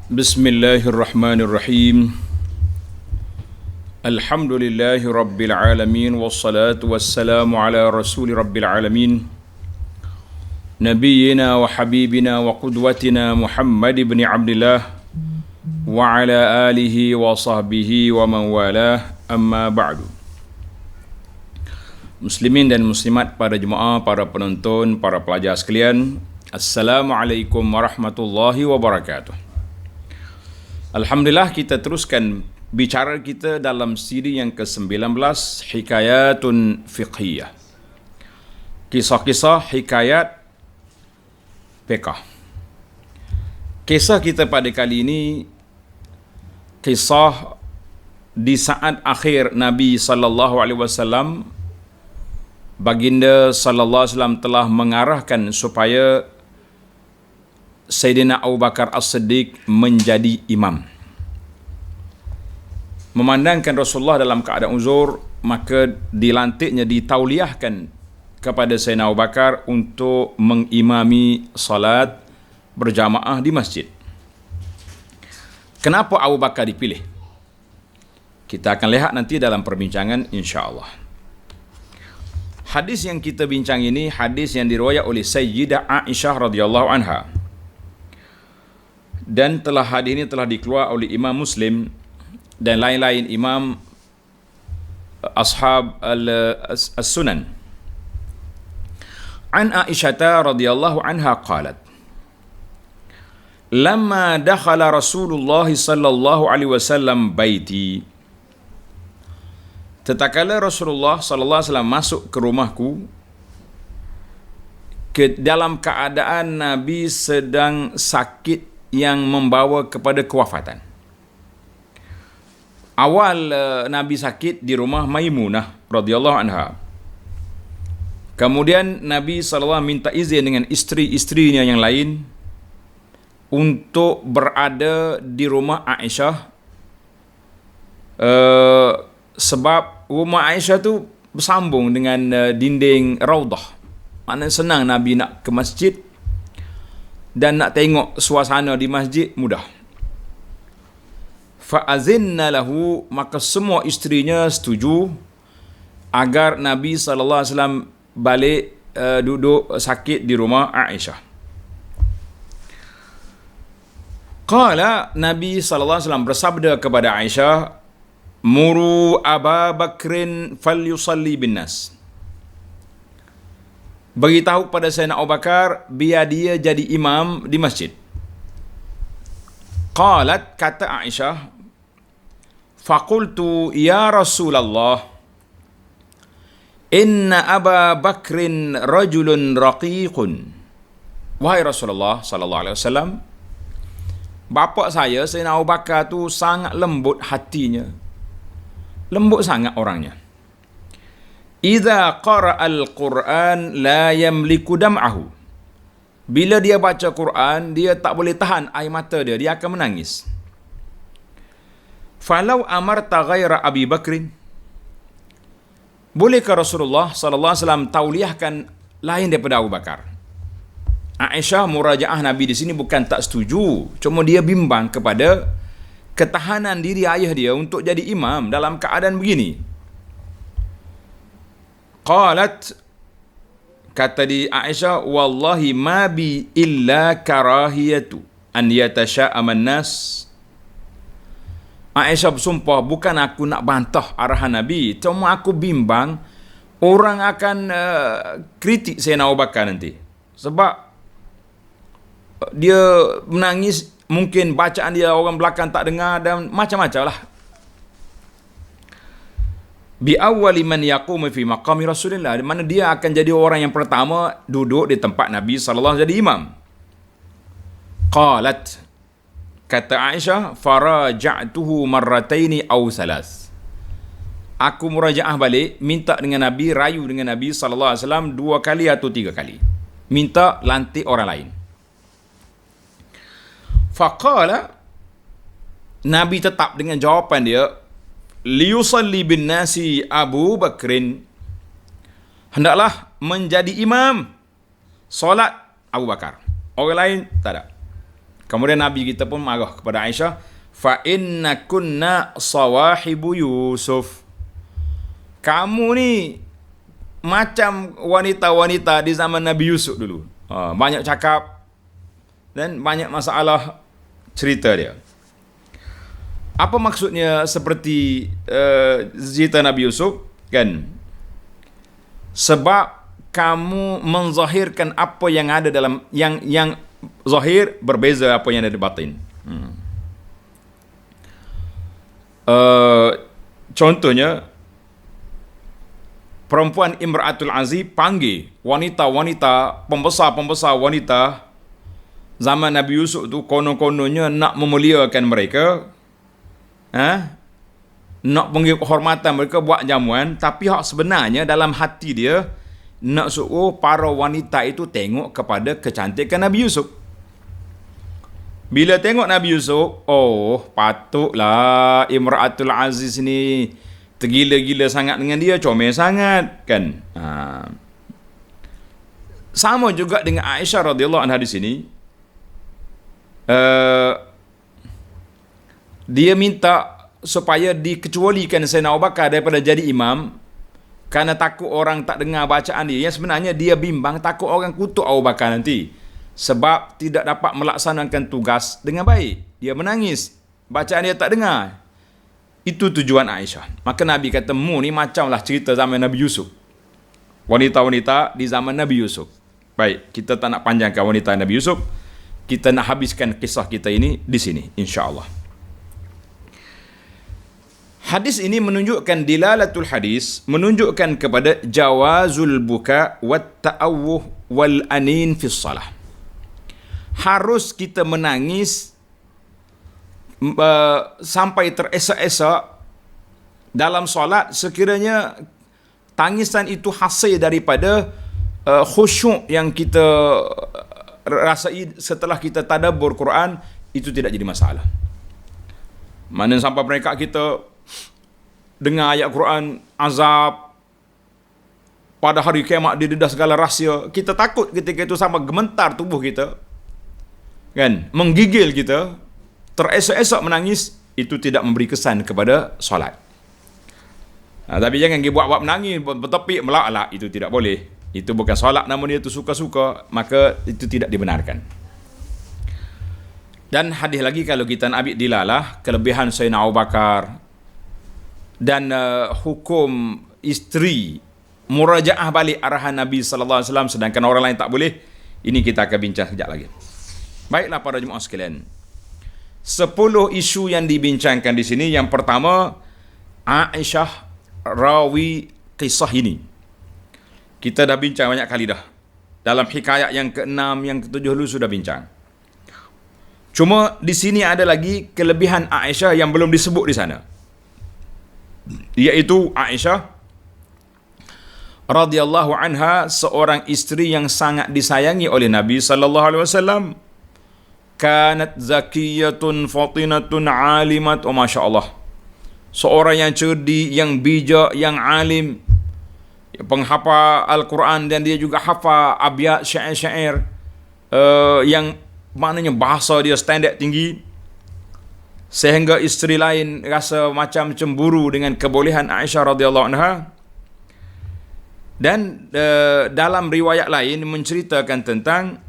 Bismillahirrahmanirrahim. Alhamdulillahi rabbil alamin wassalatu wassalamu ala rasuli rabbil alamin nabiyyina wa habibina wa qudwatina Muhammad ibn Abdullah wa ala alihi wa sahbihi wa man walah, amma ba'du. Muslimin dan muslimat, para jemaah, para penonton, para pelajar sekalian, Assalamualaikum warahmatullahi wabarakatuh. Alhamdulillah, kita teruskan bicara kita dalam siri yang ke-19, Hikayatun Fiqhiyah. Kisah-kisah hikayat fiqh. Kisah kita pada kali ini kisah di saat akhir Nabi sallallahu alaihi wasallam. Baginda sallallahu alaihi wasallam telah mengarahkan supaya Sayyidina Abu Bakar As-Siddiq menjadi imam. Memandangkan Rasulullah dalam keadaan uzur, maka dilantiknya, ditauliahkan kepada Sayyidina Abu Bakar untuk mengimami salat berjamaah di masjid. Kenapa Abu Bakar dipilih? Kita akan lihat nanti dalam perbincangan insya-Allah. Hadis yang kita bincang ini hadis yang diriwayat oleh Sayyidah Aisyah radhiyallahu anha. Dan hadis ini telah dikeluarkan oleh Imam Muslim dan lain-lain imam ashab as-sunan. An Aisyah radhiyallahu anha qalat, "Lamma dakhala Rasulullah sallallahu alaihi wasallam baiti." Tatkala Rasulullah sallallahu alaihi wasallam masuk ke rumahku, ke dalam keadaan Nabi sedang sakit yang membawa kepada kewafatan. Awal Nabi sakit di rumah Maimunah radhiyallahu anha. Kemudian Nabi sallallahu minta izin dengan isteri-isterinya yang lain untuk berada di rumah Aisyah, sebab rumah Aisyah tu bersambung dengan dinding Raudah. Maknanya senang Nabi nak ke masjid dan nak tengok suasana di masjid mudah. Fa'azinna lahu, maka semua isterinya setuju agar Nabi sallallahu alaihi wasallam balik duduk sakit di rumah Aisyah. Qala, Nabi sallallahu alaihi wasallam bersabda kepada Aisyah, "Muru Aba Bakrin falyusalli bin nas." Beritahu pada Sayyidina Abu Bakar biar dia jadi imam di masjid. Qalat, kata Aisyah, "Faqultu ya Rasulullah, inna Aba Bakrin rajulun raqiqun." Wahai Rasulullah sallallahu alaihi wasallam, bapa saya Sayyidina Abu Bakar tu sangat lembut hatinya. Lembut sangat orangnya. Idza qara'al Qur'an la yamliku dam'ahu. Bila dia baca Quran, dia tak boleh tahan air mata dia akan menangis. Falau amarta ghaira Abi Bakrin, bolehkah Rasulullah sallallahu alaihi wasallam tauliahkan lain daripada Abu Bakar? Aisyah murajaah Nabi di sini bukan tak setuju, cuma dia bimbang kepada ketahanan diri ayah dia untuk jadi imam dalam keadaan begini. Qalat, kata di Aisyah, "Wallahi ma bi illa karahiyatu an yatasha'aman nas." Aisyah bersumpah, bukan aku nak bantah arahan Nabi, cuma aku bimbang orang akan kritik Sayyidina Abu Bakar nanti. Sebab dia menangis, mungkin bacaan dia orang belakang tak dengar dan macam-macam lah. Bi awwali man yaqumu fi maqami Rasulillah, di mana dia akan jadi orang yang pertama duduk di tempat Nabi sallallahu alaihi wasallam jadi imam. Qalat, kata Aisyah, "Faraja'tuhu marrataini aw thalath." Aku murajaah balik, minta dengan Nabi, rayu dengan Nabi sallallahu alaihi wasallam 2 kali atau 3 kali. Minta lantik orang lain. Faqala, Nabi tetap dengan jawapan dia, "Liyusalli bin nasi Abu Bakrin." Hendaklah menjadi imam solat Abu Bakar. Orang lain tak ada. Kemudian Nabi kita pun marah kepada Aisyah, fa inna kunna sawahibu Yusuf. Kamu ni macam wanita-wanita di zaman Nabi Yusuf dulu. Banyak cakap dan banyak masalah cerita dia. Apa maksudnya seperti cerita Nabi Yusuf? Kan? Sebab kamu menzahirkan apa yang ada dalam yang zahir berbeza apa yang ada di batin. Contohnya perempuan Imra'atul Aziz panggil wanita-wanita, pembesar-pembesar wanita zaman Nabi Yusuf tu konon-kononnya nak memuliakan mereka, nak panggil kehormatan mereka, buat jamuan, tapi hak sebenarnya dalam hati dia nak suruh para wanita itu tengok kepada kecantikan Nabi Yusuf. Bila tengok Nabi Yusuf, oh patutlah Imra'atul Aziz ni tergila-gila sangat dengan dia, comel sangat kan. Sama juga dengan Aisyah radhiyallahu anha di sini. Dia minta supaya dikecualikan Sayyidina Abu Bakar daripada jadi imam kerana takut orang tak dengar bacaan dia. Yang sebenarnya dia bimbang takut orang kutuk Abu Bakar nanti sebab tidak dapat melaksanakan tugas dengan baik. Dia menangis, bacaan dia tak dengar. Itu tujuan Aisyah. Maka Nabi kata, mu ni macamlah cerita zaman Nabi Yusuf. Wanita-wanita di zaman Nabi Yusuf. Baik, kita tak nak panjangkan wanita Nabi Yusuf. Kita nak habiskan kisah kita ini di sini, insya-Allah. Hadis ini menunjukkan dilalatul hadis, menunjukkan kepada jawazul buka wat ta'awuh wal anin fi shalah. Harus kita menangis sampai teresak-esak dalam solat sekiranya tangisan itu hasil daripada khusyuk yang kita rasai setelah kita tadabbur Quran, itu tidak jadi masalah. Mana sampai mereka kita dengar ayat Quran azab pada hari kiamat, didedah segala rahsia, kita takut ketika itu sampai gemetar tubuh kita kan, menggigil kita, teresak-esak menangis, itu tidak memberi kesan kepada solat. Tapi jangan buat menangis, bertepik, melak-lak, itu tidak boleh. Itu bukan solat, namun dia itu suka-suka, maka itu tidak dibenarkan. Dan hadis lagi kalau kita nak ambil dilalah kelebihan Sayyidina Abu Bakar dan hukum isteri murajaah balik arahan Nabi sallallahu alaihi wasallam sedangkan orang lain tak boleh, ini kita akan bincang sekejap lagi. Baiklah para jemaah sekalian, 10 isu yang dibincangkan di sini. Yang pertama, Aisyah rawi kisah ini. Kita dah bincang banyak kali dah. Dalam hikayat yang ke-6, yang ke-7 dulu sudah bincang. Cuma di sini ada lagi kelebihan Aisyah yang belum disebut di sana. Iaitu Aisyah radhiyallahu anha seorang isteri yang sangat disayangi oleh Nabi sallallahu alaihi wasallam. Kanat zakiyatun fatinatun alimat, oh masya-Allah. Seorang yang cerdik, yang bijak, yang alim, penghafal Al-Quran, dan dia juga hafal abyat syair-syair yang maknanya bahasa dia standard tinggi, sehingga isteri lain rasa macam cemburu dengan kebolehan Aisyah radhiyallahu anha. Dan dalam riwayat lain menceritakan tentang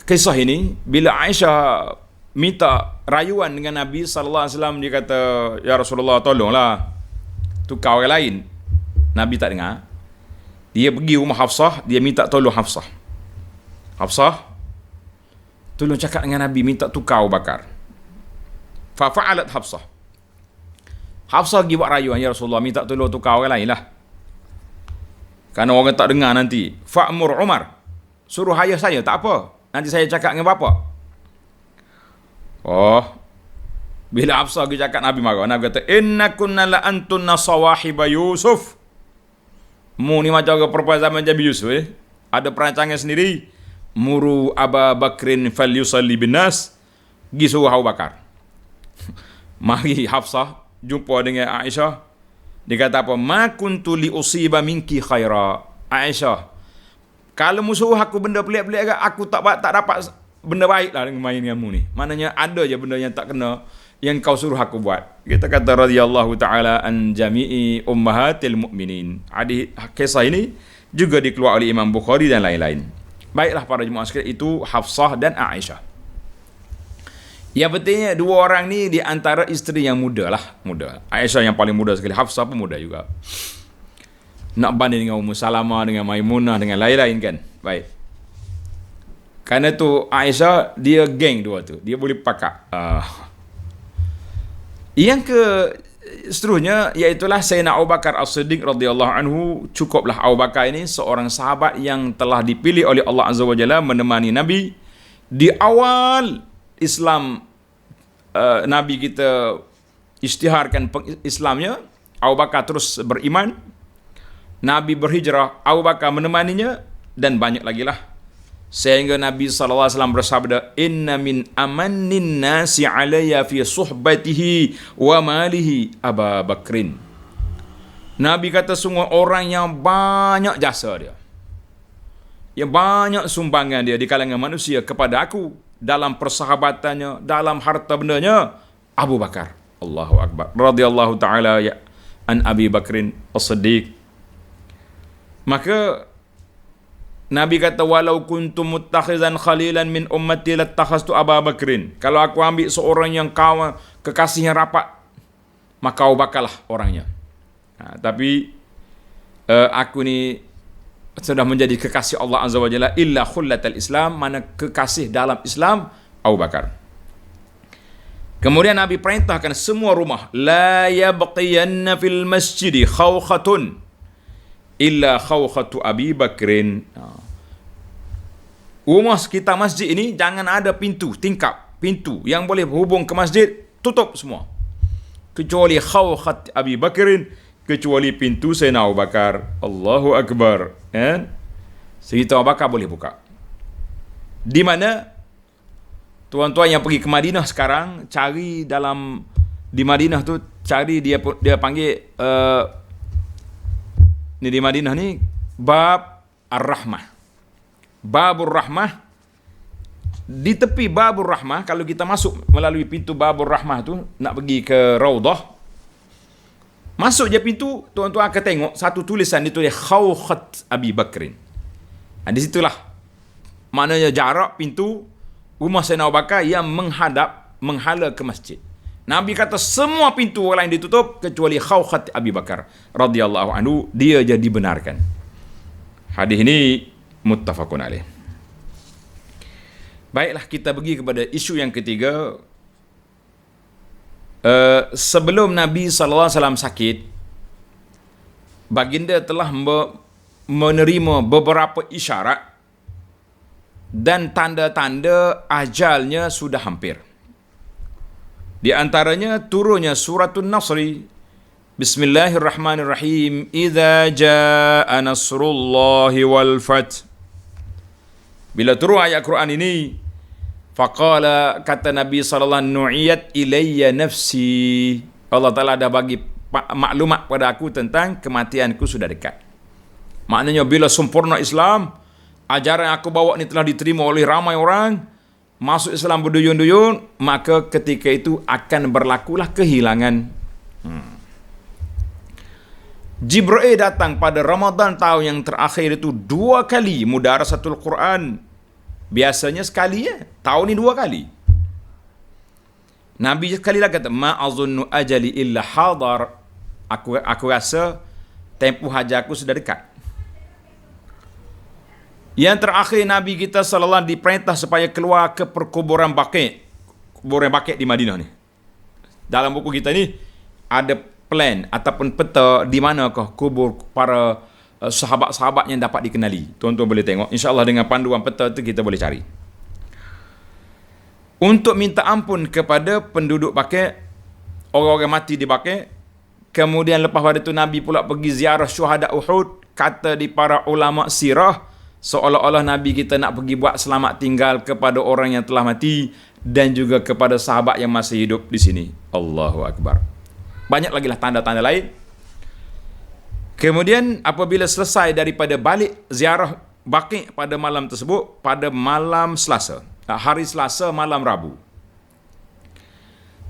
kisah ini. Bila Aisyah minta rayuan dengan Nabi sallallahu alaihi wasallam, dia kata, ya Rasulullah, tolonglah tukar orang lain. Nabi tak dengar. Dia pergi rumah Hafsah, dia minta tolong Hafsah. Hafsah, tolong cakap dengan Nabi, minta tukar Abu Bakar. Fa fa'alat Hafsah. Hafsah pergi buat rayuan, ya Rasulullah, minta tolong tukar orang lain lah, kerana orang tak dengar nanti. Fa'mur Umar, suruh ayah saya, tak apa, nanti saya cakap dengan bapa. Oh, bila Hafsah pergi cakap, Nabi marah. Nabi kata, inna kunna la antunna sawahiba Yusuf. Mu ni macam orang perempuan zaman Nabi Yusuf. Ada perancangan sendiri. Muru Aba Bakrin fal yusalli bin nas. Pergi suruh Abu Bakar. Mari Hafsah jumpa dengan Aisyah. Dia kata apa? Ma kuntu li usiba minki khaira. Aisyah, Kalau musuh aku benda pelik-pelik agak, aku tak dapat benda baik lah dengan main dengan mu ni. Maknanya ada je benda yang tak kena yang kau suruh aku buat. Kita kata radhiyallahu taala an jami'i ummahatil mukminin. Hadis kisah ini juga dikeluarkan oleh Imam Bukhari dan lain-lain. Baiklah para jemaah sekalian, itu Hafsah dan Aisyah. Yang pentingnya dua orang ni di antara isteri yang muda lah, muda. Aisyah yang paling muda sekali, Hafsah pun muda juga. Nak banding dengan Ummu Salamah, dengan Maimunah, dengan lain-lain kan. Baik. Kerana tu Aisyah dia geng dua tu, dia boleh pakak. Yang ke seterusnya iaitulah Sayyidina Abu Bakar As-Siddiq radhiyallahu anhu. Cukuplah Abu Bakar ini seorang sahabat yang telah dipilih oleh Allah Azza wa Jalla menemani Nabi di awal Islam. Nabi kita isytiharkan Islamnya, Abu Bakar terus beriman, Nabi berhijrah, Abu Bakar menemaninya, dan banyak lagi lah. Sehingga Nabi SAW bersabda, inna min amannin nasi alayya fi suhbatihi wa malihi Aba Bakrin. Nabi kata semua orang yang banyak jasa dia, yang banyak sumbangan dia di kalangan manusia kepada aku, dalam persahabatannya, dalam harta bendanya, Abu Bakar. Allahu Akbar. Radhiyallahu ta'ala an Abi Bakrin As-Siddiq. Maka Nabi kata, walau kuntum muttakhizan khalilan min ummati lattakhastu Aba Bakrin. Kalau aku ambil seorang yang kawan, kekasih yang rapat, maka Abu Bakar lah orangnya. Tapi aku ni sudah menjadi kekasih Allah Azza wa Jalla, illa khullatal Islam, mana kekasih dalam Islam Abu Bakar. Kemudian Nabi perintahkan semua rumah, la yabqiyanna fil masjidi khawkhatun illa khawkhatu Abi Bakrin. Rumah sekitar masjid ini jangan ada pintu, tingkap, pintu yang boleh berhubung ke masjid, tutup semua. Kecuali khawkhat Abi Bakrin, kecuali pintu Sayyidina Abu Bakar. Allahu Akbar. Sayyidina Abu Bakar boleh buka. Di mana tuan-tuan yang pergi ke Madinah sekarang, cari dalam di Madinah tu, cari dia panggil ni di Madinah ni bab Ar-Rahmah. Babur Rahmah. Di tepi Babur Rahmah, kalau kita masuk melalui pintu Babur Rahmah tu nak pergi ke Raudah, masuk je pintu, tuan-tuan akan tengok satu tulisan ditulis Khawkhat Abi Bakrin. Di situlah maknanya jarak pintu rumah Sayyidina Abu Bakar yang menghala ke masjid. Nabi kata semua pintu lain ditutup kecuali Khawkhat Abi Bakar radhiyallahu anhu, dia jadi dibenarkan. Hadis ini muttafaqun alaih. Baiklah, kita pergi kepada isu yang ketiga. Sebelum Nabi SAW sakit, baginda telah menerima beberapa isyarat dan tanda-tanda ajalnya sudah hampir. Di antaranya turunnya suratul Nasri. Bismillahirrahmanirrahim. Idza jaa nasrullahi wal fath. Bila turun ayat Quran ini, faqala, kata Nabi sallallahu alaihi wasallam, nu'iyat ilayya nafsi. Allah Taala dah bagi maklumat pada aku tentang kematianku sudah dekat. Maknanya bila sempurna Islam, ajaran yang aku bawa ni telah diterima oleh ramai orang, masuk Islam berduyun-duyun, maka ketika itu akan berlakulah kehilangan. Jibril datang pada Ramadan tahun yang terakhir itu 2 kali mudarasatul Quran. Biasanya sekali tahun ni 2 kali. Nabi sekali lagi kata, ma azunnu ajali illa hadar. Aku rasa tempoh hajaku sudah dekat. Yang terakhir Nabi kita sallallahu alaihi wasallam diperintah supaya keluar ke perkuburan Baqi'. Kuburan Baqi' di Madinah ni. Dalam buku kita ni ada plan ataupun peta di manakah kubur para sahabat-sahabat yang dapat dikenali. Tuan-tuan boleh tengok. InsyaAllah dengan panduan peta tu kita boleh cari. Untuk minta ampun kepada penduduk Baqi', orang-orang mati di Baqi'. Kemudian lepas pada itu Nabi pula pergi ziarah syuhada Uhud. Kata di para ulama sirah, seolah-olah Nabi kita nak pergi buat selamat tinggal kepada orang yang telah mati dan juga kepada sahabat yang masih hidup di sini. Allahu Akbar. Banyak lagi lah tanda-tanda lain. Kemudian apabila selesai daripada balik ziarah Baqi' pada malam tersebut pada malam Selasa, hari Selasa malam Rabu.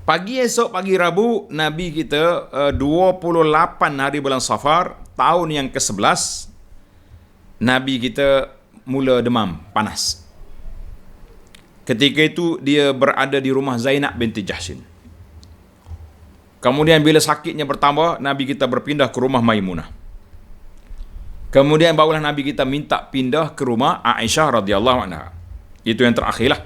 Pagi esok, pagi Rabu, Nabi kita 28 hari bulan Safar, tahun yang ke-11, Nabi kita mula demam, panas. Ketika itu dia berada di rumah Zainab binti Jahshin. Kemudian bila sakitnya bertambah, Nabi kita berpindah ke rumah Maimunah. Kemudian barulah Nabi kita minta pindah ke rumah Aisyah radhiyallahu anha. Itu yang terakhirlah.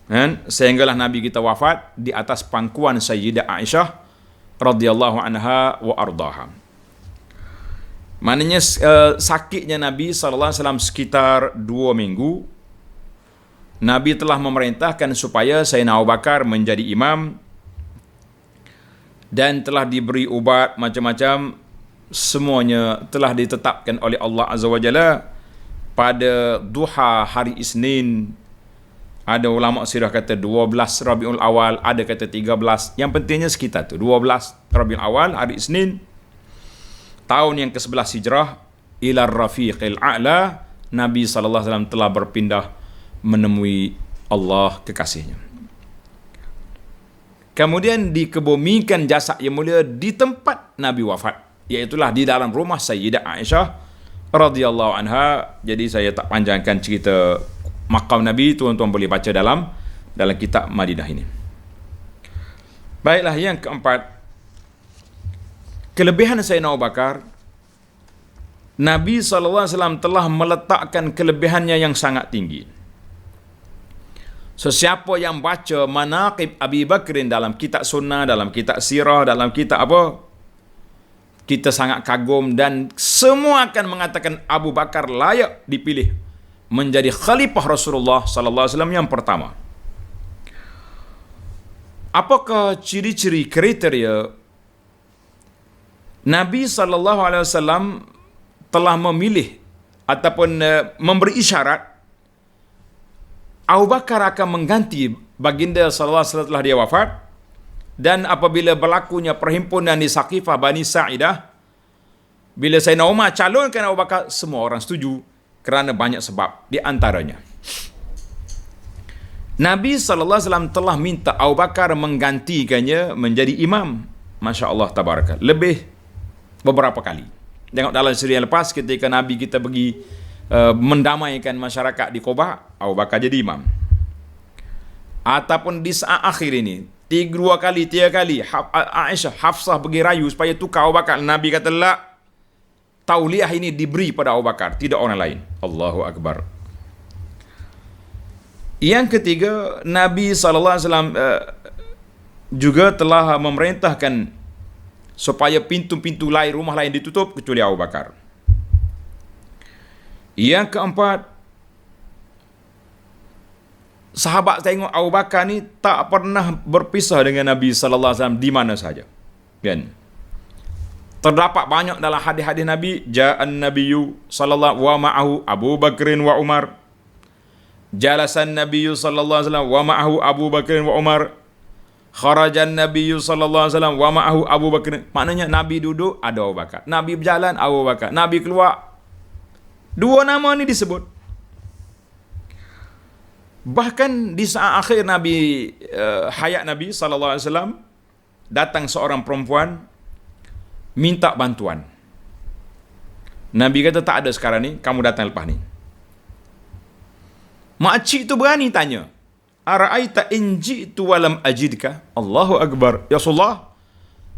Dan sehinggalah Nabi kita wafat di atas pangkuan Sayyidah Aisyah radhiyallahu anha wa ardaha. Maknanya sakitnya Nabi sallallahu alaihi wasallam sekitar 2 minggu. Nabi telah memerintahkan supaya Sayyidina Abu Bakar menjadi imam dan telah diberi ubat macam-macam. Semuanya telah ditetapkan oleh Allah Azza wa Jalla pada duha hari Isnin. Ada ulama sirah kata 12 Rabiul Awal, ada kata 13. Yang pentingnya sekitar tu 12 Rabiul Awal, hari Isnin, tahun yang ke-11 Hijrah, ila Rafiqil A'la, Nabi sallallahu alaihi wasallam telah berpindah menemui Allah kekasihnya. Kemudian dikebumikan jasad yang mulia di tempat Nabi wafat, iaitulah di dalam rumah Sayyidah Aisyah radhiyallahu anha. Jadi saya tak panjangkan cerita makam Nabi, tuan-tuan boleh baca dalam kitab Madinah ini. Baiklah, yang keempat, kelebihan Sayyidina Abu Bakar. Nabi SAW telah meletakkan kelebihannya yang sangat tinggi. Sesiapa yang baca manaqib Abi Bakrin dalam kitab sunnah, dalam kitab sirah, dalam kitab apa, kita sangat kagum dan semua akan mengatakan Abu Bakar layak dipilih menjadi khalifah Rasulullah sallallahu alaihi wasallam yang pertama. Apakah ciri-ciri kriteria Nabi sallallahu alaihi wasallam telah memilih ataupun memberi isyarat Abu Bakar akan mengganti baginda sallallahu alaihi wasallam setelah dia wafat? Dan apabila berlakunya perhimpunan di Saqifah Bani Sa'idah, bila Sayyidina Umar calonkan Abu Bakar, semua orang setuju kerana banyak sebab. Di antaranya, Nabi SAW telah minta Abu Bakar menggantikannya menjadi imam. Masya Allah, tabaraka. Lebih beberapa kali. Tengok dalam siri yang lepas, ketika Nabi kita pergi mendamaikan masyarakat di Quba, Abu Bakar jadi imam. Ataupun di saat akhir ini, 3 kali Aisyah, Hafsah pergi rayu supaya tukar Abu Bakar. Nabi kata, la, tauliah ini diberi pada Abu Bakar, tidak orang lain. Allahu Akbar. Yang ketiga, Nabi SAW juga telah memerintahkan supaya pintu-pintu lain, rumah lain ditutup kecuali Abu Bakar. Yang keempat, sahabat tengok Abu Bakar ni tak pernah berpisah dengan Nabi sallallahu alaihi wasallam di mana saja. Kan? Terdapat banyak dalam hadis-hadis Nabi, ja'an nabiyyu sallallahu wa ma'ahu Abu Bakrin wa Umar. Jalasan nabiyyu sallallahu alaihi wasallam wa ma'ahu Abu Bakrin wa Umar. Kharajan nabiyyu sallallahu alaihi wasallam wa ma'ahu Abu Bakrin. Maknanya Nabi duduk, ada Abu Bakar. Nabi berjalan, Abu Bakar. Nabi keluar, 2 nama ni disebut. Bahkan di saat akhir Nabi hayat Nabi sallallahu alaihi wasallam, datang seorang perempuan minta bantuan. Nabi kata, tak ada sekarang ni, kamu datang lepas ni. Makcik tu berani tanya, ara'aita in ji'tu wa lam ajidka? Allahu Akbar. Ya Rasulullah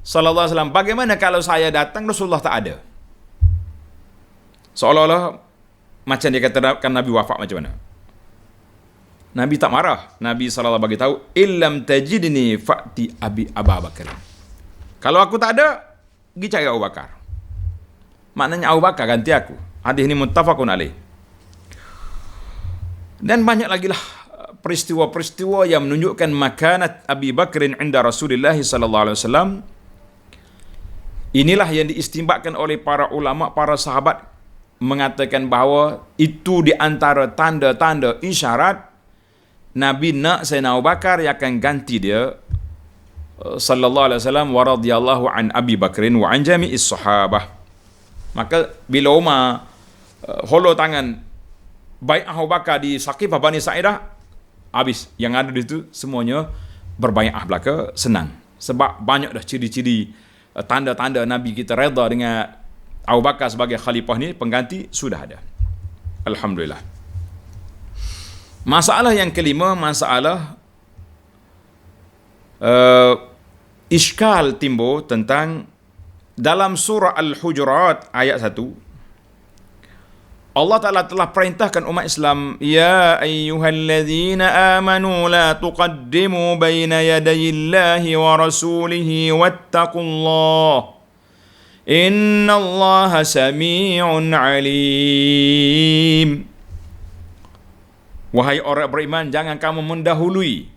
sallallahu alaihi wasallam, bagaimana kalau saya datang Rasulullah tak ada? Seolah-olah macam dia kata kan Nabi wafat macam mana. Nabi tak marah. Nabi SAW bagi tahu, illam tajidni fa'ti Abu Bakar. Kalau aku tak ada, pergi cari Abu Bakar. Maknanya Abu Bakar ganti aku. Hadis ini muttafaqun alaih. Dan banyak lagi lah peristiwa-peristiwa yang menunjukkan makanat Abi Bakrin inda Rasulullah sallallahu alaihi wasallam. Inilah yang diistimbatkan oleh para ulama, para sahabat, mengatakan bahawa itu di antara tanda-tanda isyarat Nabi nak Sayyidina Abu Bakar yang akan ganti dia sallallahu alaihi wasallam, wa radhiyallahu an Abi Bakrin wa an jami'is sahabah. Maka bila Umar Holo tangan baik Abu Bakar di Saqifah Bani Sa'idah, habis. Yang ada di situ semuanya berbai'ah belaka, senang. Sebab banyak dah ciri-ciri tanda-tanda Nabi kita redha dengan Abu Bakar sebagai khalifah ni, pengganti sudah ada. Alhamdulillah. Masalah yang kelima, masalah iskal timbul tentang dalam surah Al-Hujurat ayat 1, Allah Ta'ala telah perintahkan umat Islam, ya ayyuhalladzina amanu la tuqaddimu baina yadayillahi wa rasulihi wattaqullah innallaha sami'un alim. Wahai orang beriman, jangan kamu mendahului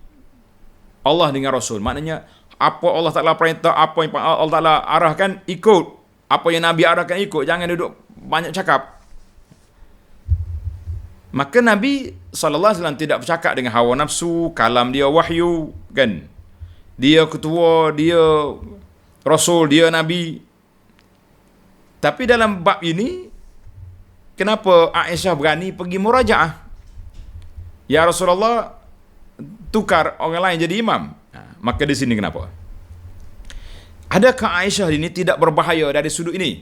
Allah dengan Rasul. Maknanya apa Allah Ta'ala perintah, apa yang Allah Ta'ala arahkan, ikut. Apa yang Nabi arahkan, ikut. Jangan duduk banyak cakap. Maka Nabi SAW tidak bercakap dengan hawa nafsu, kalam dia wahyu, kan? Dia ketua, dia Rasul, dia Nabi. Tapi dalam bab ini, kenapa Aisyah berani pergi murajaah? Ya Rasulullah, tukar orang lain jadi imam. Maka di sini kenapa? Adakah Aisyah ini tidak berbahaya dari sudut ini?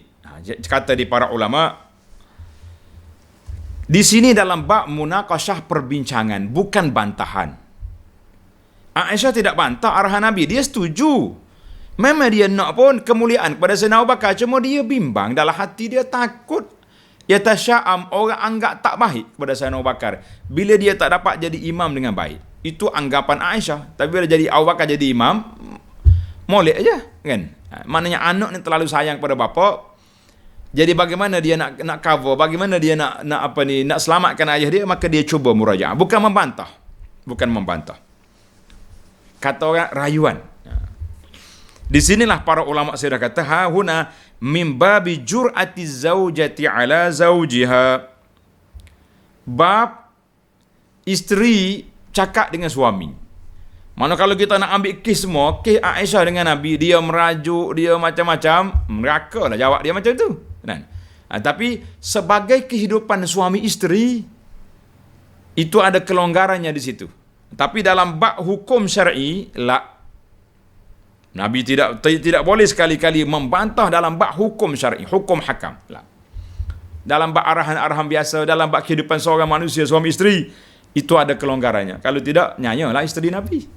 Kata di para ulama, di sini dalam bab munaqashah perbincangan, bukan bantahan. Aisyah tidak bantah arahan Nabi, dia setuju. Memang dia nak pun kemuliaan kepada Sayyidina Abu Bakar, cuma dia bimbang dalam hati, dia takut yatasya'am, orang anggap tak baik kepada Sayyidina Abu Bakar bila dia tak dapat jadi imam dengan baik. Itu anggapan Aisyah. Tapi bila jadi Abu Bakar jadi imam, molek aja, kan? Maknanya anak ni terlalu sayang kepada bapa. Jadi bagaimana dia nak cover, bagaimana dia nak selamatkan ayah dia, maka dia cuba murajaah, bukan membantah. Kata orang rayuan. Di sinilah para ulama sudah kata, ha huna mim babi jur'ati zaujati ala zaujiha. Bab isteri cakap dengan suami. Mana kalau kita nak ambil kes semua, kes Aisyah dengan Nabi, dia merajuk, dia macam-macam, neraka lah jawab dia macam tu. Kan? Tapi sebagai kehidupan suami isteri, itu ada kelonggarannya di situ. Tapi dalam bab hukum syar'i, Nabi tidak boleh sekali-kali membantah dalam bab hukum syar'i, hukum hakam. Dalam bab arahan-arahan biasa, dalam bab kehidupan seorang manusia, suami isteri, itu ada kelonggarannya. Kalau tidak, nyanyalah isteri Nabi.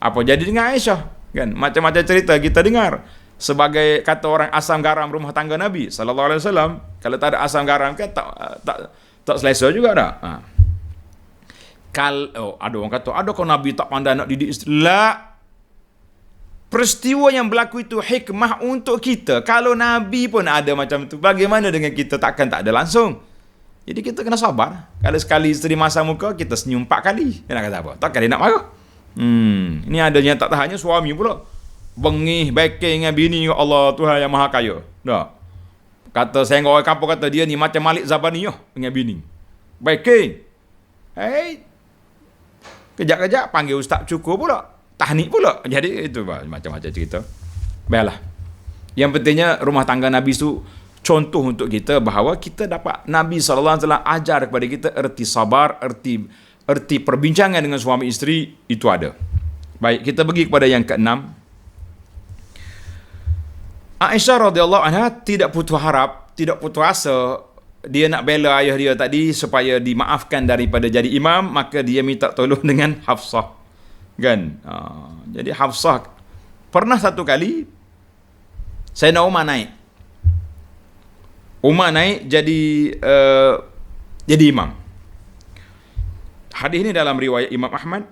Apa jadi dengan Aisyah? Kan? Macam-macam cerita kita dengar. Sebagai kata orang asam garam rumah tangga Nabi sallallahu alaihi wasallam, kalau tak ada asam garam kan tak selesa juga dah. Kalau ada orang kata, adakah Nabi tak pandai nak didik isteri? Peristiwa yang berlaku itu hikmah untuk kita. Kalau Nabi pun ada macam tu, bagaimana dengan kita? Takkan tak ada langsung. Jadi kita kena sabar. Kalau sekali isteri masa muka, kita senyum 4 kali. Dia nak kata apa? Takkan dia nak marah. Ini ada yang tak tahannya suami pula. Bengih, backing dengan bini, ya Allah, Tuhan yang maha kaya. Tak. Kata saya orang kampung kata dia ni macam Malik Zabaniyah dengan bini. Backing. Kejap-kejap panggil Ustaz Cukur pula. Tahnik pula. Jadi itu macam-macam cerita. Baiklah. Yang pentingnya rumah tangga Nabi itu contoh untuk kita bahawa kita dapat Nabi SAW ajar kepada kita erti sabar, erti perbincangan dengan suami isteri, itu ada. Baik, kita pergi kepada yang keenam. Aisyah radhiyallahu anha tidak putus harap, tidak putus asa. Dia nak bela ayah dia tadi supaya dimaafkan daripada jadi imam, maka dia minta tolong dengan Hafsah. Kan? Jadi Hafsah pernah satu kali Sayyidina Umar naik. Umar naik jadi imam. Hadis ini dalam riwayat Imam Ahmad.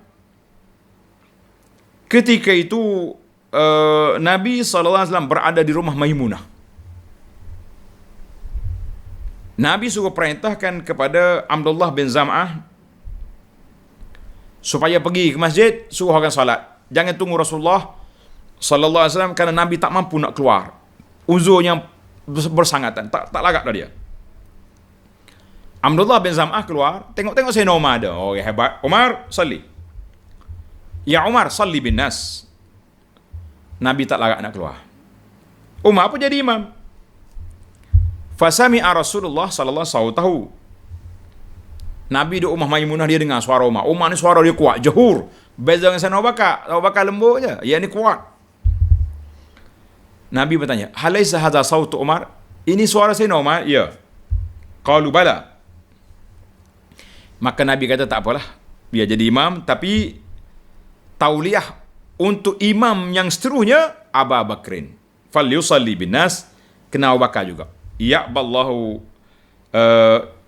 Ketika itu Nabi SAW berada di rumah Maimunah. Nabi suruh perintahkan kepada Abdullah bin Zam'ah supaya pergi ke masjid, suruh orang salat. Jangan tunggu Rasulullah SAW, kerana Nabi tak mampu nak keluar. Uzurnya bersangatan, tak larat dah dia. Abdullah bin Zam'ah keluar, tengok Sayyidina Umar ada. Oh, hebat. Umar, salli. Ya Umar, salli bin nas. Nabi tak larat nak keluar. Umar pun jadi imam. Fasami'a Rasulullah sallallahu alaihi wasallam tahu. Nabi di rumah Maimunah, dia dengar suara Umar. Umar ni suara dia kuat, jahur. Beza dengan Sayyidina Abu Bakar. Abu Bakar lembut je. Yang ni kuat. Nabi bertanya, "Halaisa hadza sautu Umar?" Ini suara Sayyidina Umar? Ya. Qalu bala. Maka Nabi kata, tak apalah, biar jadi imam, tapi tauliah untuk imam yang seterusnya Abu Bakrin. Falyusalli bin nas, kena Abu Bakar juga. Ya'ballahu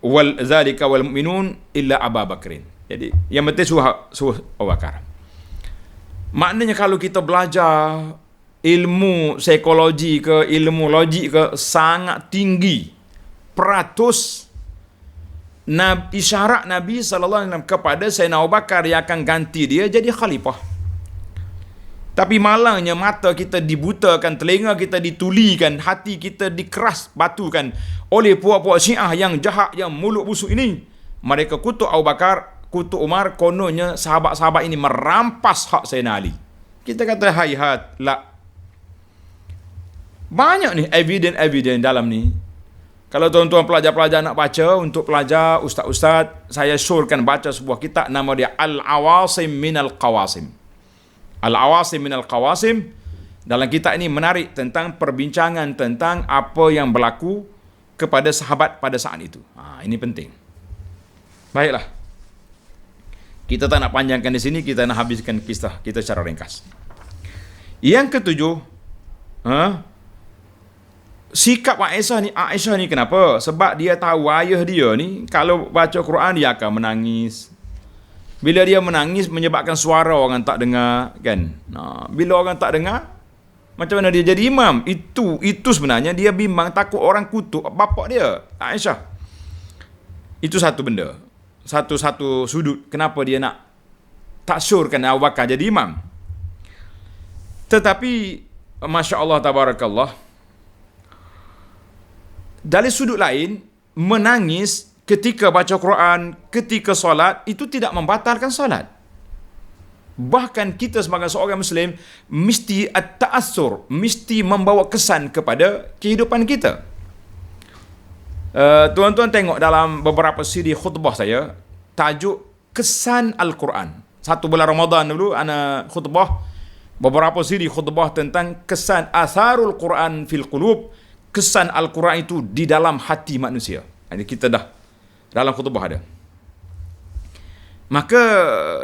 wal zalika wal mu'minun illa Abu Bakrin. Jadi yang penting suruh Abu Bakar. Maknanya kalau kita belajar ilmu psikologi ke ilmu logik ke sangat tinggi, peratus isyarat Nabi SAW kepada Sayyidina Abu Bakar yang akan ganti dia jadi khalifah. Tapi malangnya mata kita dibutakan, telinga kita ditulikan, hati kita dikeras batukan oleh puak-puak Syiah yang jahat, yang mulut busuk ini. Mereka kutuk Abu Bakar, kutuk Umar, kononnya sahabat-sahabat ini merampas hak Sayyidina Ali. Kita kata hayhat, la. Banyak ni evidence dalam ni. Kalau tuan-tuan pelajar-pelajar nak baca, untuk pelajar, ustaz-ustaz, saya syorkan baca sebuah kitab, nama dia Al-Awasim Minal Qawasim. Al-Awasim Minal Qawasim. Dalam kitab ini menarik tentang perbincangan tentang apa yang berlaku kepada sahabat pada saat itu. Ini penting. Baiklah. Kita tak nak panjangkan di sini, kita nak habiskan kisah kita secara ringkas. Yang ketujuh, sikap Aisyah ni kenapa? Sebab dia tahu ayah dia ni kalau baca Quran dia akan menangis. Bila dia menangis menyebabkan suara orang tak dengar, kan? Bila orang tak dengar, macam mana dia jadi imam? Itu sebenarnya dia bimbang, takut orang kutuk bapak dia, Aisyah. Itu satu benda. Satu sudut kenapa dia nak tak syorkan Abu Bakar jadi imam. Tetapi Masya Allah tabarakallah, dari sudut lain, menangis ketika baca Quran, ketika solat, itu tidak membatalkan solat. Bahkan kita sebagai seorang Muslim mesti at-ta'assur, mesti membawa kesan kepada kehidupan kita. Tuan-tuan tengok dalam beberapa siri khutbah saya, tajuk kesan Al-Quran. Satu bulan Ramadan dulu, ana khutbah, beberapa siri khutbah tentang kesan atharul Quran fil qulub, kesan Al-Quran itu di dalam hati manusia. Ini kita dah dalam khutbah ada. Maka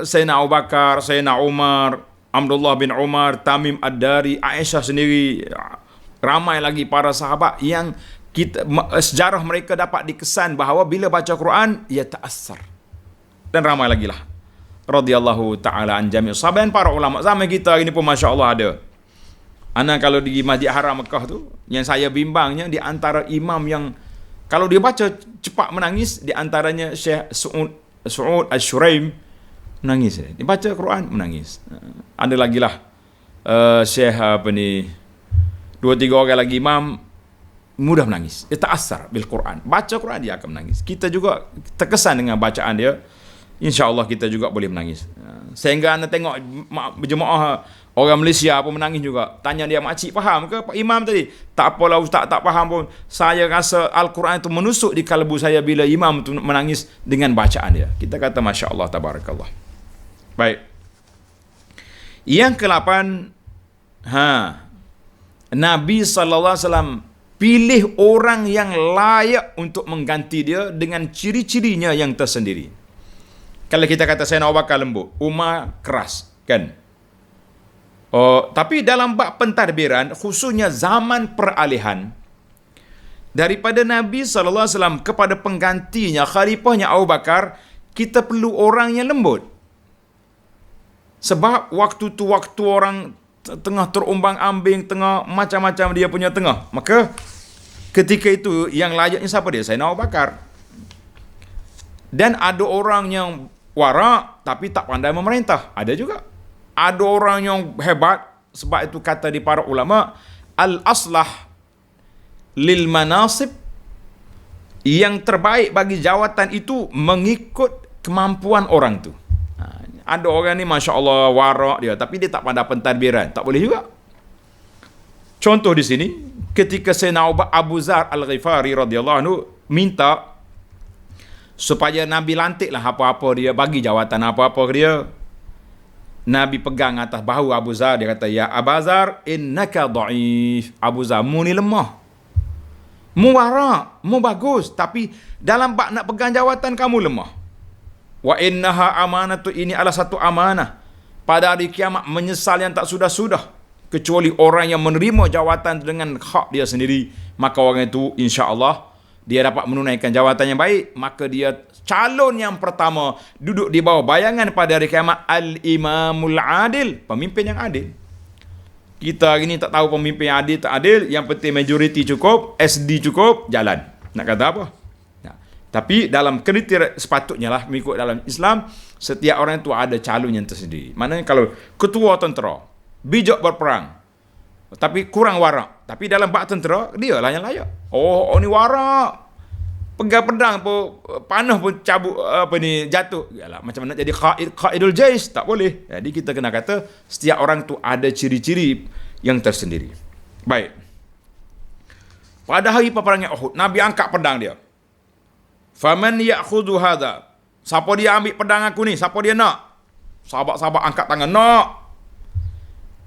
Sayyidina Abu Bakar, Sayyidina Umar, Abdullah bin Umar, Tamim Ad-Dari, Aisyah sendiri, ramai lagi para sahabat yang sejarah mereka dapat dikesan bahawa bila baca Quran ia ta'assar. Dan ramai lagi lah radhiyallahu ta'ala an jami' sahabat dan para ulama zaman kita ini pun Masya Allah ada. Ana kalau di Masjid Haram Mekah tu, yang saya bimbangnya di antara imam yang kalau dia baca cepat menangis, di antaranya Syekh Su'ud Al-Shuraim menangis. Dia baca Quran menangis. Ada lagi lah Syekh 2-3 orang lagi imam mudah menangis. Dia ta'assar bil Quran. Baca Quran dia akan menangis. Kita juga terkesan dengan bacaan dia. InsyaAllah kita juga boleh menangis. Sehingga anda tengok berjemaah orang Malaysia pun menangis juga. Tanya dia, makcik faham ke Pak Imam tadi? Tak apalah Ustaz, tak faham pun. Saya rasa Al-Quran itu menusuk di kalbu saya bila imam itu menangis dengan bacaan dia. Kita kata Masya Allah, tabarakallah. Baik. Yang ke-8, Nabi SAW pilih orang yang layak untuk mengganti dia dengan ciri-cirinya yang tersendiri. Kalau kita kata Sayyidina Abu Bakar lembut, Umar keras, kan? Tapi dalam bab pentadbiran, khususnya zaman peralihan daripada Nabi SAW kepada penggantinya, khalifahnya Abu Bakar, kita perlu orang yang lembut. Sebab waktu tu waktu orang tengah terumbang-ambing, tengah macam-macam dia punya tengah. Maka ketika itu yang layaknya siapa dia? Sayyidina Abu Bakar. Dan ada orang yang warak tapi tak pandai memerintah, ada juga. Ada orang yang hebat, sebab itu kata di para ulama, al-aslah lil manasib, yang terbaik bagi jawatan itu mengikut kemampuan orang tu. Ada orang ni Masya Allah warak dia, tapi dia tak pandai pentadbiran, tak boleh juga. Contoh di sini, ketika Sayyidina Abu Zar Al-Ghifari radhiyallahu anhu minta supaya Nabi lantiklah apa-apa dia, bagi jawatan apa-apa ke dia. Nabi pegang atas bahu Abu Zar, dia kata, ya Abu Zar, innaka dha'if. Abu Zar, mu ni lemah. Mu warak, mu bagus, tapi dalam bab nak pegang jawatan kamu lemah. Wa innaha amanatu, ini adalah satu amanah. Pada hari kiamat menyesal yang tak sudah-sudah. Kecuali orang yang menerima jawatan dengan hak dia sendiri, maka orang itu insya-Allah dia dapat menunaikan jawatan yang baik, maka dia calon yang pertama duduk di bawah bayangan pada hari kiamat al-imamul adil, pemimpin yang adil. Kita hari ni tak tahu pemimpin yang adil tak adil, yang penting majoriti cukup, SD cukup, jalan. Nak kata apa? Nah, tapi dalam kriteria sepatutnya lah mengikut dalam Islam, setiap orang itu ada calon yang tersendiri. Maknanya kalau ketua tentera bijak berperang tapi kurang warak, tapi dalam bab tentera dia lah yang layak. Oh ni warak, pegang pedang pun panah pun cabut jatuh. Yalah, macam mana jadi qaidul jais? Tak boleh. Jadi kita kena kata setiap orang tu ada ciri-ciri yang tersendiri. Baik. Pada hari peperangan Uhud, Nabi angkat pedang dia. Faman ya'khudhu hadha? Siapa dia ambil pedang aku ni? Siapa dia nak? Sahabat-sahabat angkat tangan, nak.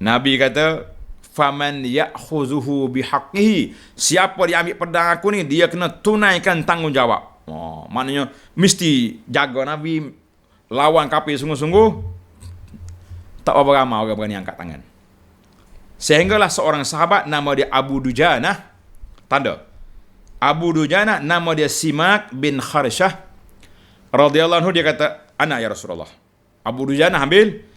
Nabi kata, faman ya'khuzuhu bihaqqihi. Siapa dia ambil pedang aku ni, dia kena tunaikan tanggungjawab. Oh, maknanya mesti jaga. Nabi lawan kafir sungguh-sungguh. Tak berapa ramai orang berani angkat tangan. Sehinggalah seorang sahabat nama dia Abu Dujanah. Tanda. Abu Dujanah nama dia Simak bin Kharsyah radhiyallahu anhu, dia kata, ana ya Rasulullah. Abu Dujanah ambil.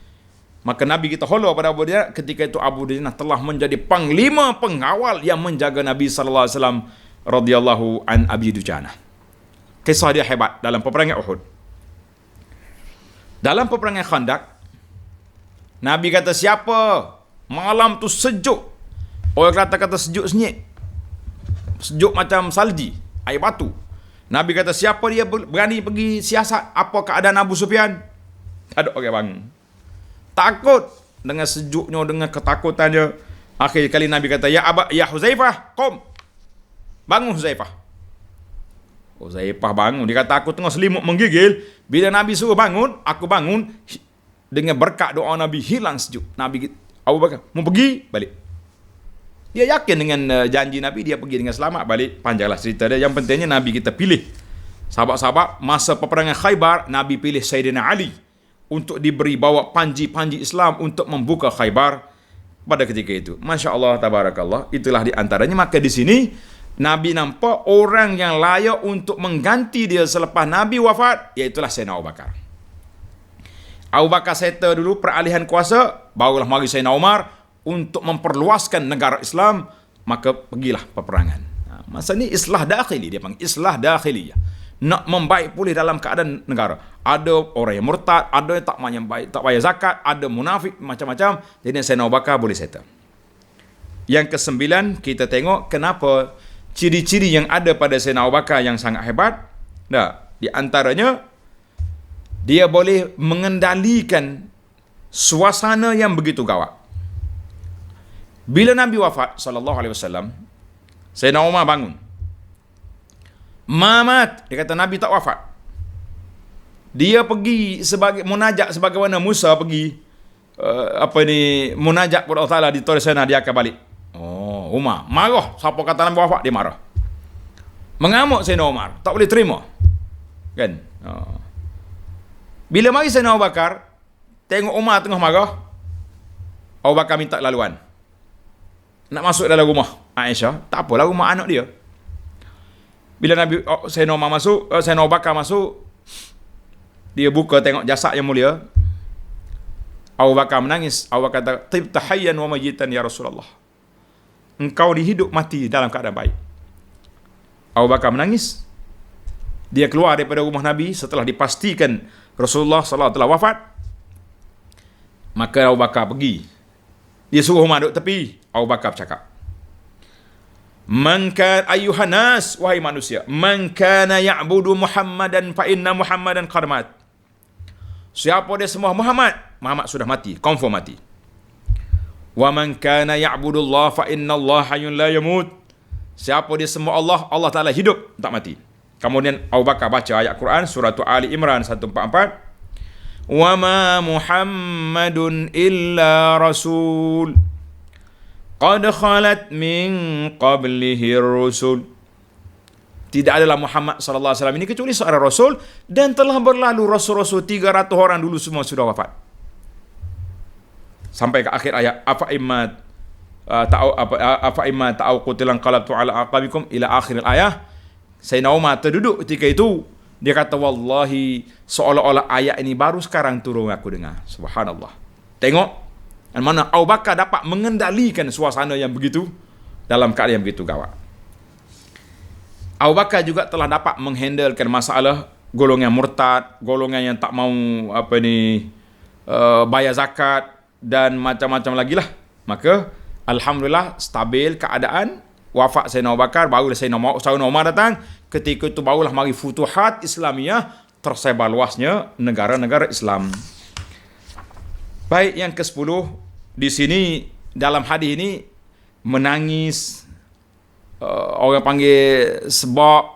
Maka Nabi kita hollow pada Abu Dujanah. Ketika itu Abu Dujanah telah menjadi panglima pengawal yang menjaga Nabi sallallahu alaihi wasallam radhiyallahu an Abi Dujanah. Kisah dia hebat dalam peperangan Uhud. Dalam peperangan Khandaq, Nabi kata, siapa malam tu sejuk, orang kata sejuk senyik, sejuk macam salji, air batu. Nabi kata, siapa dia berani pergi siasat apa keadaan Abu Sufyan? Tak ada orang bangun. Takut dengan sejuknya, dengan ketakutannya. Akhir kali Nabi kata, ya Huzaifah, qum. Bangun Huzaifah. Huzaifah bangun. Dia kata, aku tengah selimut menggigil. Bila Nabi suruh bangun, aku bangun. Dengan berkat doa Nabi, hilang sejuk. Nabi, Abu Bakar, mau pergi? Balik. Dia yakin dengan janji Nabi, dia pergi dengan selamat balik. Panjanglah cerita dia. Yang pentingnya Nabi kita pilih sahabat-sahabat. Masa peperangan Khaybar, Nabi pilih Sayyidina Ali untuk diberi bawa panji-panji Islam untuk membuka Khaybar pada ketika itu. Masya Allah, tabarakallah. Itulah di antaranya. Maka di sini Nabi nampak orang yang layak untuk mengganti dia selepas Nabi wafat, iaitulah Sayyidina Abu Bakar. Abu Bakar settle dulu peralihan kuasa, barulah mari Sayyidina Umar untuk memperluaskan negara Islam. Maka pergilah peperangan. Masa ni islah dakhili, dia panggil islah dakhiliyah. Nak membaik pulih dalam keadaan negara. Ada orang yang murtad, ada yang tak baik, tak bayar zakat, ada munafik, macam-macam. Jadi Sayyidina Abu Bakar boleh settle. Yang kesembilan, kita tengok kenapa ciri-ciri yang ada pada Sayyidina Abu Bakar yang sangat hebat. Di antaranya, dia boleh mengendalikan suasana yang begitu gawat. Bila Nabi wafat sallallahu alaihi wasallam, Sayyidina Umar bangun. Mamat, dia kata Nabi tak wafat. Dia pergi sebagai munajat sebagaimana Musa pergi munajat kepada Allah Taala di Tur Sina, dia akan balik. Oh, Umar marah. Siapa kata Nabi wafat, dia marah. Mengamuk Sayyidina Umar, tak boleh terima. Kan? Bila mari Sayyidina Abu Bakar, tengok Umar tengah marah, Abu Bakar minta laluan. Nak masuk dalam rumah Aisyah, tak apalah, rumah anak dia. Bila Sayyidina Umar masuk, Sayyidina Abu Bakar masuk, dia buka tengok jasad yang mulia. Abu Bakar menangis. Abu Bakar kata, tibta hayyan wa mayitan ya Rasulullah. Engkau dihidup mati dalam keadaan baik. Abu Bakar menangis. Dia keluar daripada rumah Nabi setelah dipastikan Rasulullah SAW telah wafat. Maka Abu Bakar pergi. Dia suruh Umar duduk tepi. Abu Bakar bercakap, man kan ayyuhan nas, wahai manusia, man kana ya'budu Muhammadan fa inna Muhammadan qad mat. Siapa dia semua Muhammad sudah mati, confirm mati. Wa man kana ya'budullah fa innallaha hayyun la yamut. Siapa dia sembah Allah, Allah Taala hidup, tak mati. Kemudian Abu Bakar baca ayat Quran surah Ali Imran 144. Wa ma Muhammadun illa rasul qad khalat min qablihi rusul. Tidak adalah Muhammad sallallahu alaihi wasallam ini kecuali seorang rasul, dan telah berlalu rasul-rasul 300 orang dulu semua sudah wafat. Sampai ke akhir ayat afa imma ta'au qutilan qalabtu ala aqabikum ila akhir ayat. Sayyidina Umar terduduk ketika itu, dia kata wallahi seolah-olah ayat ini baru sekarang turun aku dengar. Subhanallah. Tengok mana Abu Bakar dapat mengendalikan suasana yang begitu dalam keadaan yang begitu gawat. Abu Bakar juga telah dapat menghandlekan masalah golongan murtad, golongan yang tak mau bayar zakat dan macam-macam lagi lah. Maka alhamdulillah stabil keadaan. Wafat Sayyidina Abu Bakar, barulah Sayyidina Umar datang. Ketika itu barulah mari futuhat Islamiyah, tersebar luasnya negara-negara Islam. Baik, yang ke-10 di sini dalam hadis ini menangis, orang panggil sebab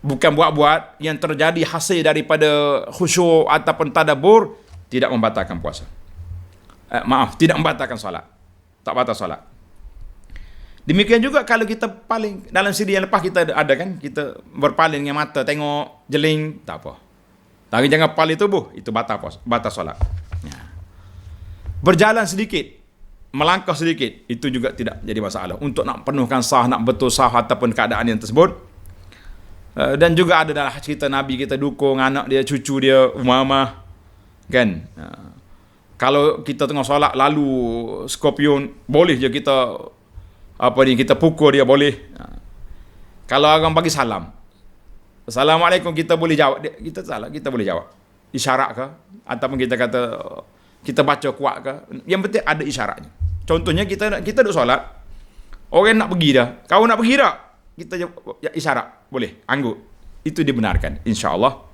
bukan buat-buat, yang terjadi hasil daripada khusyuk ataupun tadabbur, tidak membatalkan puasa. Tidak membatalkan solat. Tak batal solat. Demikian juga kalau kita paling dalam siri yang lepas kita ada kan, kita berpaling dengan mata, tengok jeling, tak apa. Tapi jangan paling tubuh, itu batal solat. Ya. Berjalan sedikit, melangkah sedikit, itu juga tidak jadi masalah. Untuk nak penuhkan sah, nak betul sah ataupun keadaan yang tersebut. Dan juga ada dalam cerita Nabi kita dukung anak dia, cucu dia, Umamah, kan. Kalau kita tengah solat lalu Scorpion, boleh je kita kita pukul dia, boleh. Kalau orang bagi salam, Assalamualaikum, kita boleh jawab. Kita salah, kita boleh jawab. Isyarat ke? Ataupun kita kata, kita baca kuat ke? Yang penting ada isyaratnya. Contohnya kita duduk solat, orang nak pergi dah. Kau nak pergi tak? Kita isyarat, boleh, anggut. Itu dibenarkan, insya-Allah.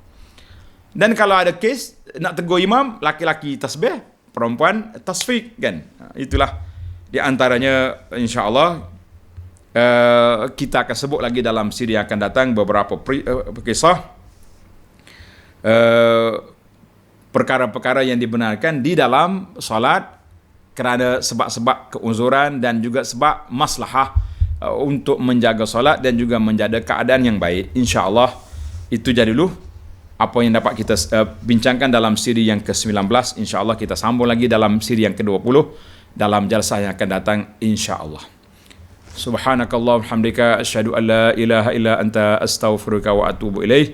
Dan kalau ada kes nak tegur imam, laki-laki tasbih, perempuan tasfiq, kan? Itulah di antaranya, insya-Allah kita akan sebut lagi dalam siri yang akan datang beberapa kisah perkara-perkara yang dibenarkan di dalam salat kerana sebab-sebab keuzuran dan juga sebab maslahah untuk menjaga salat dan juga menjaga keadaan yang baik. Insya-Allah itu jadi dulu apa yang dapat kita bincangkan dalam siri yang ke-19. Insya-Allah kita sambung lagi dalam siri yang ke-20 dalam jalsah yang akan datang, insya-Allah. Subhanakallah hamdika asyhadu an la ilaha illa anta astaghfiruka wa atubu ilaih.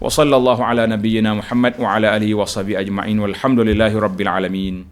Wa sallallahu ala nabiyyina Muhammad wa ala alihi wa sahbihi ajma'in walhamdulillahi rabbil alamin.